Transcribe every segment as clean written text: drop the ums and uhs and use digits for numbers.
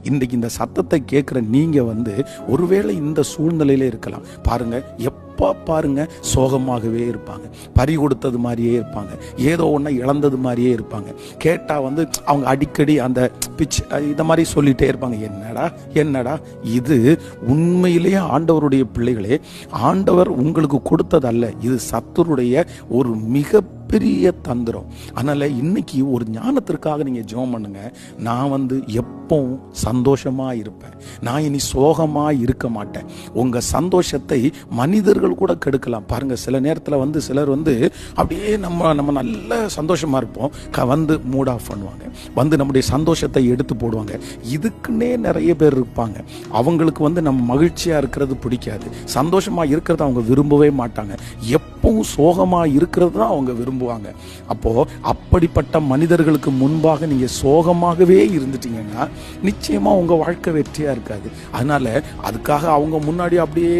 இன்றைக்கு இந்த சத்தத்தை கேட்குற நீங்கள் ஒருவேளை இந்த சூழ்நிலையில இருக்கலாம். பாருங்க, பாருங்க சோகமாகவே இருப்பாங்க, பறி கொடுத்தது மாதிரியே இருப்பாங்க, ஏதோ ஒன்று இழந்தது மாதிரியே இருப்பாங்க. கேட்டா அவங்க அடிக்கடி அந்த பிச் இந்த மாதிரி சொல்லிட்டே இருப்பாங்க. என்னடா இது உண்மையிலேயே ஆண்டவருடைய பிள்ளைகளே, ஆண்டவர் உங்களுக்கு கொடுத்ததல்ல, இது சத்துருடைய ஒரு மிக பெரிய தந்திரம். அதனால இன்னைக்கு ஒரு ஞானத்திற்காக நீங்க ஜெபம் பண்ணுங்க. நான் எப்பவும் சந்தோஷமா இருப்பேன், நான் இனி சோகமா இருக்க மாட்டேன். உங்க சந்தோஷத்தை மனிதர்கள் கூட கெடுக்கலாம். பாருங்க, சில நேரத்தில் சிலர் அப்படியே நம்ம நல்ல சந்தோஷமா இருப்போம், மூட் ஆஃப் பண்ணுவாங்க, நம்முடைய சந்தோஷத்தை எடுத்து போடுவாங்க. இதுக்குன்னே நிறைய பேர் இருப்பாங்க. அவங்களுக்கு நம்ம மகிழ்ச்சியா இருக்கிறது பிடிக்காது, சந்தோஷமா இருக்கிறது அவங்க விரும்பவே மாட்டாங்க. எப்பவும் சோகமா இருக்கிறது தான் அவங்க விரும்புவாங்க. அப்போ அப்படிப்பட்ட மனிதர்களுக்கு முன்பாக நீங்க சோகமாகவே இருந்துட்டீங்கன்னா நிச்சயமா உங்க வாழ்க்கை வெற்றியா இருக்காது. அதனால அதுக்காக அவங்க முன்னாடி அப்படியே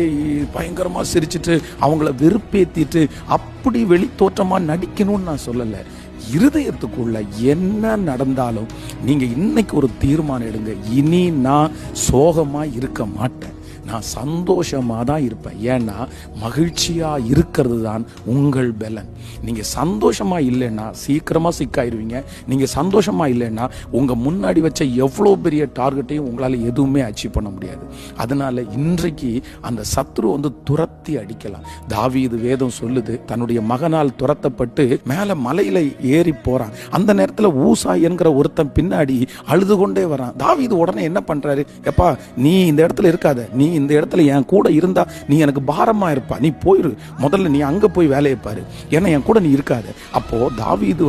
பயங்கரமா சிரிச்சுட்டு அவங்கள வெறுப்பேத்திட்டு அப்படி வெளித்தோற்றமா நடிக்கணும்னு நான் சொல்லல. இருதயத்துக்குள்ள என்ன நடந்தாலும் நீங்க இன்னைக்கு ஒரு தீர்மானம் எடுங்க, இனி நான் சோகமா இருக்க மாட்டேன், நான் சந்தோஷமா தான் இருப்பேன். ஏன்னா மகிழ்ச்சியா இருக்கிறது தான் உங்கள் பலன். நீங்க சந்தோஷமா இல்லைன்னா சீக்கிரமா சிக்காயிருவீங்க. நீங்க சந்தோஷமா இல்லைன்னா உங்க முன்னாடி வச்ச எவ்வளோ பெரிய டார்கெட்டையும் உங்களால எதுவுமே அச்சீவ் பண்ண முடியாது. அதனால இன்றைக்கு அந்த சத்ரு துரத்தி அடிக்கலாம். தாவீது வேதம் சொல்லுது, தன்னுடைய மகனால் துரத்தப்பட்டு மேல மலையில ஏறி போறான். அந்த நேரத்தில் ஊசா என்கிற ஒருத்தன் பின்னாடி அழுது கொண்டே வரான். தாவீது உடனே என்ன பண்றாரு, எப்பா நீ இந்த இடத்துல இருக்காத, நீ இந்த இடத்துல என் கூட இருந்தா நீ எனக்கு பாரமா இருப்பா, நீ போயிரு, முதல்ல நீ அங்க போய் வேலையை பாரு, ஏன்னா என் கூட நீ இருக்காத. அப்போ தாவீது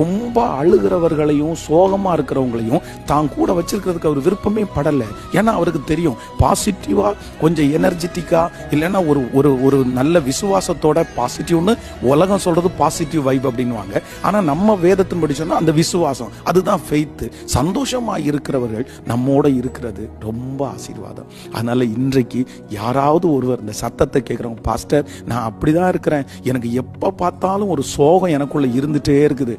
ரொம்ப அழுகிறவர்களையும் சோகமா இருக்கிறவங்களையும் தான் கூட வச்சிருக்கிறதுக்கு அவர் விருப்பமே படல. ஏன்னா அவருக்கு தெரியும், பாசிட்டிவா கொஞ்சம் எனர்ஜெட்டிக்கா இல்லைன்னா ஒரு நல்ல விசுவாசத்தோட, பாசிட்டிவ்னு உலகம் சொல்றது பாசிட்டிவ் வைப் அப்படின்வாங்க, ஆனா நம்ம வேதத்தின்படி சொன்னா அந்த விசுவாசம், அதுதான் ஃபெய்த். சந்தோஷமா இருக்கிறவர்கள் நம்மோட இருக்கிறது ரொம்ப ஆசீர்வாதம். அதனால இன்றைக்கு யாராவது ஒருவர் இந்த சத்தத்தை கேட்குறவங்க, பாஸ்டர் நான் அப்படிதான் இருக்கிறேன், எனக்கு எப்போ பார்த்தாலும் ஒரு சோகம் எனக்குள்ள இருந்துட்டே இருக்குது,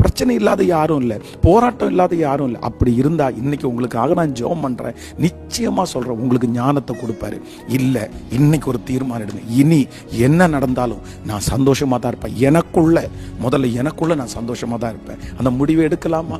பிரச்சனை இல்லாத யாரும் இல்லை, போராட்டம் இல்லாத யாரும் இல்லை, அப்படி இருந்தா இன்னைக்கு உங்களுக்காக நான் ஜெபம் பண்றேன். நிச்சயமா சொல்றேன், உங்களுக்கு ஞானத்தை கொடுப்பாரு. இல்லை, இன்னைக்கு ஒரு தீர்மானம் எடுங்க, இனி என்ன நடந்தாலும் நான் சந்தோஷமா தான் இருப்பேன். எனக்குள்ள நான் சந்தோஷமா தான் இருப்பேன். அந்த முடிவை எடுக்கலாமா?